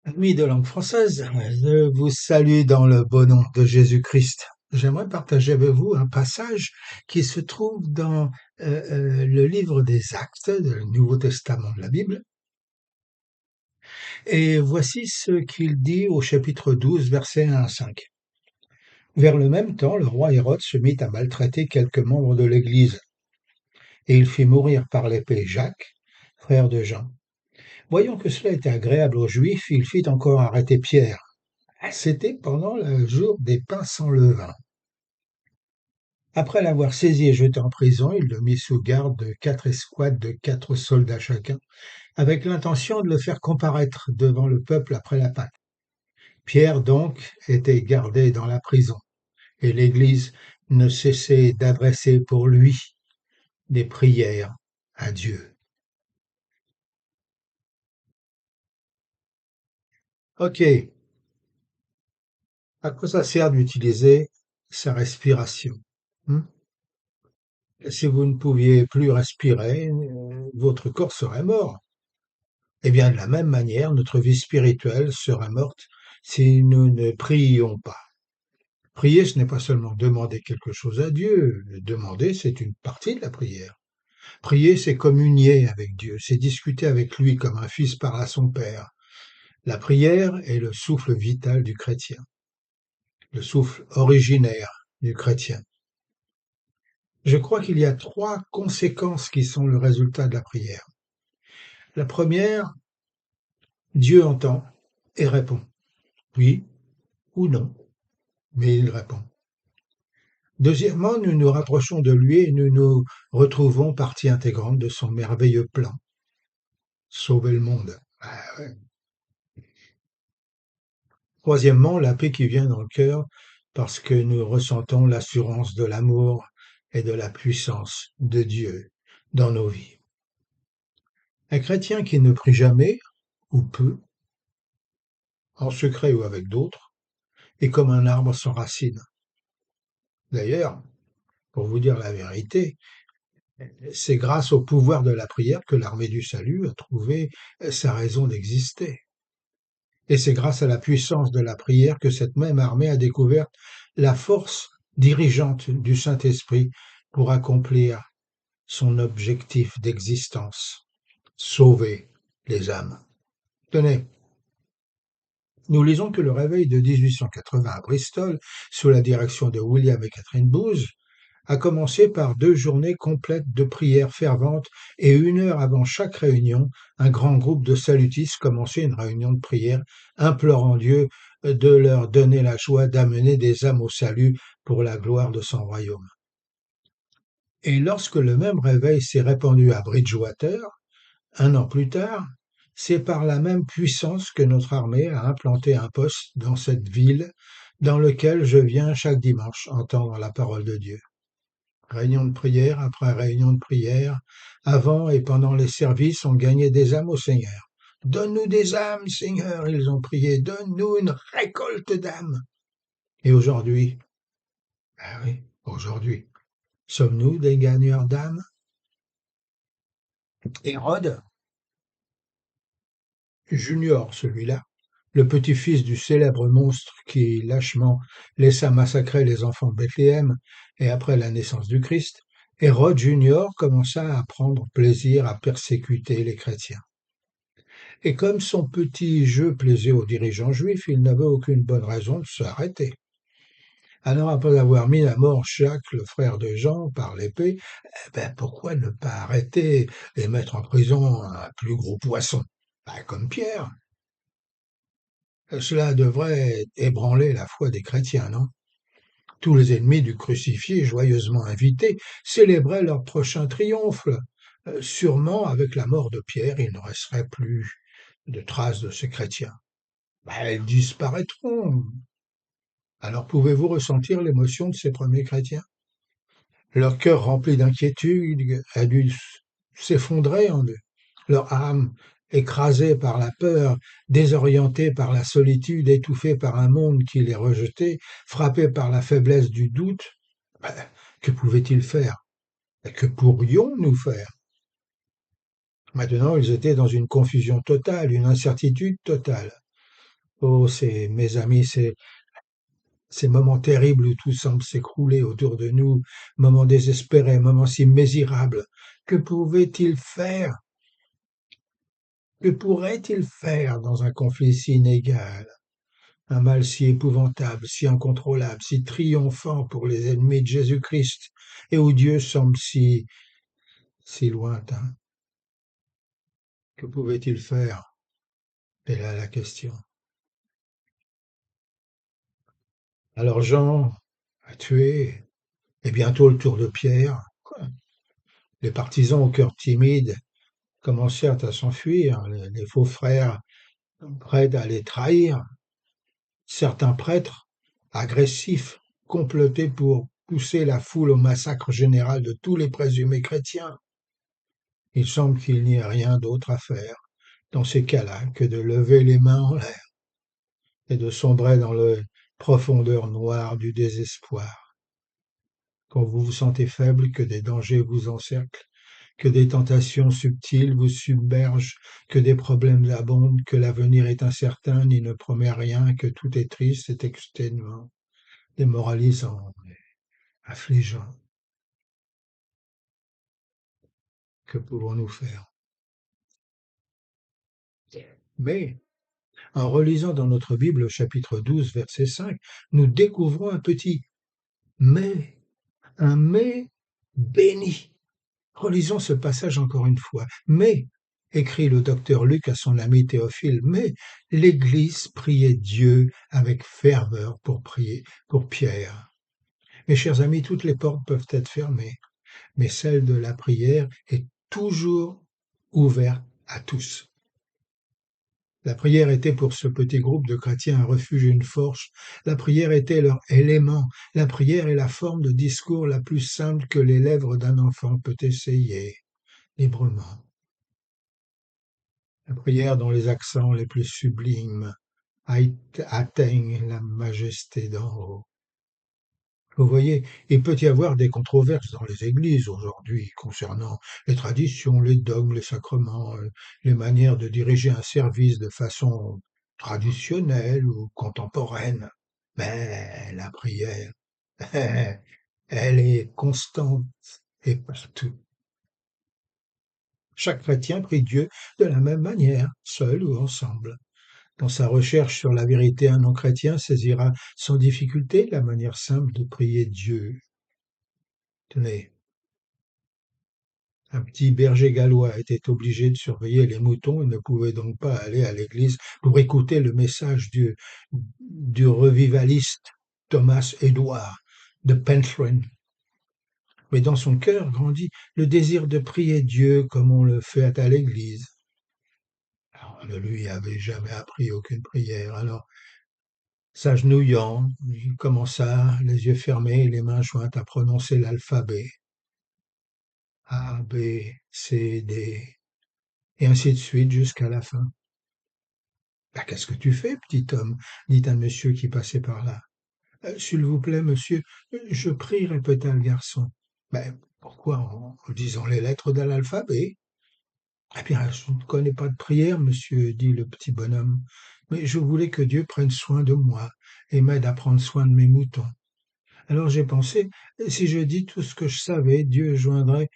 Amis de langue française, je vous salue dans le beau nom de Jésus-Christ. J'aimerais partager avec vous un passage qui se trouve dans le livre des Actes, le Nouveau Testament de la Bible. Et voici ce qu'il dit au chapitre 12, versets 1 à 5. Vers le même temps, le roi Hérode se mit à maltraiter quelques membres de l'Église, et il fit mourir par l'épée Jacques, frère de Jean. Voyant que cela était agréable aux Juifs, il fit encore arrêter Pierre. C'était pendant le jour des pains sans levain. Après l'avoir saisi et jeté en prison, il le mit sous garde de 4 escouades de 4 soldats chacun, avec l'intention de le faire comparaître devant le peuple après la Pâque. Pierre donc était gardé dans la prison, et l'Église ne cessait d'adresser pour lui des prières à Dieu. Ok, à quoi ça sert d'utiliser sa respiration? Hmm. Si vous ne pouviez plus respirer, votre corps serait mort. Eh bien, de la même manière, notre vie spirituelle serait morte si nous ne prions pas. Prier, ce n'est pas seulement demander quelque chose à Dieu. Demander, c'est une partie de la prière. Prier, c'est communier avec Dieu, c'est discuter avec lui comme un fils parle à son père. La prière est le souffle vital du chrétien, le souffle originaire du chrétien. Je crois qu'il y a 3 conséquences qui sont le résultat de la prière. La première, Dieu entend et répond. Oui ou non, mais il répond. Deuxièmement, nous nous rapprochons de lui et nous nous retrouvons partie intégrante de son merveilleux plan, sauver le monde. Ah ouais. Troisièmement, la paix qui vient dans le cœur parce que nous ressentons l'assurance de l'amour et de la puissance de Dieu dans nos vies. Un chrétien qui ne prie jamais, ou peu, en secret ou avec d'autres, est comme un arbre sans racines. D'ailleurs, pour vous dire la vérité, c'est grâce au pouvoir de la prière que l'armée du salut a trouvé sa raison d'exister. Et c'est grâce à la puissance de la prière que cette même armée a découvert la force dirigeante du Saint-Esprit pour accomplir son objectif d'existence, sauver les âmes. Tenez, nous lisons que le réveil de 1880 à Bristol, sous la direction de William et Catherine Booth, a commencé par 2 journées complètes de prières ferventes et 1 heure avant chaque réunion, un grand groupe de salutistes commençait une réunion de prière, implorant Dieu de leur donner la joie d'amener des âmes au salut pour la gloire de son royaume. Et lorsque le même réveil s'est répandu à Bridgewater, 1 an plus tard, c'est par la même puissance que notre armée a implanté un poste dans cette ville dans lequel je viens chaque dimanche entendre la parole de Dieu. Réunion de prière après réunion de prière, avant et pendant les services, on gagnait des âmes au Seigneur. Donne-nous des âmes, Seigneur, ils ont prié, donne-nous une récolte d'âmes. Et aujourd'hui, ah oui, aujourd'hui, sommes-nous des gagneurs d'âmes? Hérode, Junior celui-là, le petit-fils du célèbre monstre qui lâchement laissa massacrer les enfants de Bethléem et après la naissance du Christ, Hérode Junior commença à prendre plaisir à persécuter les chrétiens. Et comme son petit jeu plaisait aux dirigeants juifs, il n'avait aucune bonne raison de s'arrêter. Alors après avoir mis à mort Jacques, le frère de Jean, par l'épée, pourquoi ne pas arrêter et mettre en prison un plus gros poisson, comme Pierre? Cela devrait ébranler la foi des chrétiens, non? Tous les ennemis du crucifié, joyeusement invités, célébraient leur prochain triomphe. Sûrement, avec la mort de Pierre, il ne resterait plus de traces de ces chrétiens. Elles disparaîtront. Alors pouvez-vous ressentir l'émotion de ces premiers chrétiens? Leur cœur rempli d'inquiétude a dû s'effondrer en eux. Leur âme, écrasée par la peur, désorientée par la solitude, étouffée par un monde qui les rejetait, frappée par la faiblesse du doute, ben, que pouvaient-ils faire? Que pourrions-nous faire? Maintenant, ils étaient dans une confusion totale, une incertitude totale. Oh, mes amis, ces moments terribles où tout semble s'écrouler autour de nous, moments désespérés, moments si misérables. Que pouvait-il faire? Que pourrait-il faire dans un conflit si inégal? Un mal si épouvantable, si incontrôlable, si triomphant pour les ennemis de Jésus-Christ, et où Dieu semble si lointain. Que pouvait-il faire? C'est là la question. Alors Jean a tué, et bientôt le tour de Pierre. Les partisans au cœur timide commencèrent à s'enfuir, les faux frères prêts à les trahir. Certains prêtres, agressifs, complotaient pour pousser la foule au massacre général de tous les présumés chrétiens. Il semble qu'il n'y ait rien d'autre à faire dans ces cas-là que de lever les mains en l'air et de sombrer dans les profondeurs noires du désespoir. Quand vous vous sentez faible, que des dangers vous encerclent, que des tentations subtiles vous submergent, que des problèmes abondent, que l'avenir est incertain, ni ne promet rien, que tout est triste et exténuant, démoralisant, affligeant. Que pouvons-nous faire? Mais, en relisant dans notre Bible le chapitre 12, verset 5, nous découvrons un petit mais, un mais béni. Relisons ce passage encore une fois. Mais, écrit le docteur Luc à son ami Théophile, mais l'Église priait Dieu avec ferveur pour prier pour Pierre. Mes chers amis, toutes les portes peuvent être fermées, mais celle de la prière est toujours ouverte à tous. La prière était pour ce petit groupe de chrétiens un refuge et une force. La prière était leur élément. La prière est la forme de discours la plus simple que les lèvres d'un enfant peut essayer librement. La prière dont les accents les plus sublimes atteignent la majesté d'en haut. Vous voyez, il peut y avoir des controverses dans les églises aujourd'hui concernant les traditions, les dogmes, les sacrements, les manières de diriger un service de façon traditionnelle ou contemporaine. Mais la prière, elle est constante et partout. Chaque chrétien prie Dieu de la même manière, seul ou ensemble. Dans sa recherche sur la vérité, un non-chrétien saisira sans difficulté la manière simple de prier Dieu. Tenez, un petit berger gallois était obligé de surveiller les moutons et ne pouvait donc pas aller à l'église pour écouter le message du revivaliste Thomas Edward de Penthrin. Mais dans son cœur grandit le désir de prier Dieu comme on le fait à l'église. Alors, on ne lui avait jamais appris aucune prière. Alors, s'agenouillant, il commença, les yeux fermés et les mains jointes, à prononcer l'alphabet. A, B, C, D, et ainsi de suite jusqu'à la fin. Bah, qu'est-ce que tu fais, petit homme? Dit un monsieur qui passait par là. S'il vous plaît, monsieur, je prie, répéta le garçon. Ben, pourquoi en disant les lettres de l'alphabet? Eh bien, je ne connais pas de prière, monsieur, dit le petit bonhomme, mais je voulais que Dieu prenne soin de moi et m'aide à prendre soin de mes moutons. Alors j'ai pensé, si je dis tout ce que je savais, Dieu joindrait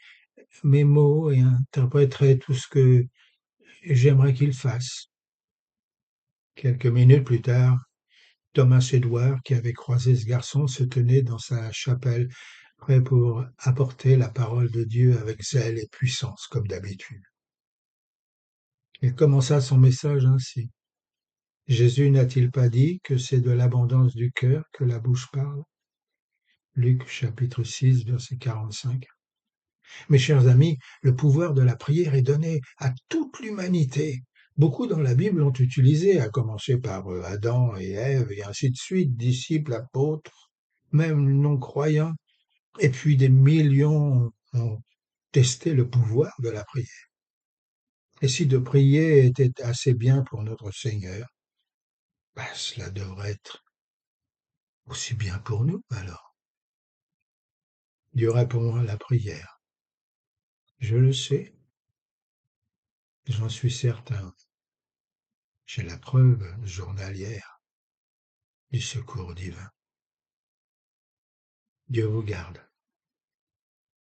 mes mots et interpréterait tout ce que j'aimerais qu'il fasse. Quelques minutes plus tard, Thomas Edward, qui avait croisé ce garçon, se tenait dans sa chapelle, prêt pour apporter la parole de Dieu avec zèle et puissance, comme d'habitude. Il commença son message ainsi. Jésus n'a-t-il pas dit que c'est de l'abondance du cœur que la bouche parle? Luc chapitre 6, verset 45. Mes chers amis, le pouvoir de la prière est donné à toute l'humanité. Beaucoup dans la Bible l'ont utilisé, à commencer par Adam et Ève, et ainsi de suite, disciples, apôtres, même non-croyants, et puis des millions ont testé le pouvoir de la prière. Et si de prier était assez bien pour notre Seigneur, ben, cela devrait être aussi bien pour nous alors. Dieu répond à la prière. Je le sais, j'en suis certain. j'ai la preuve journalière du secours divin. Dieu vous garde.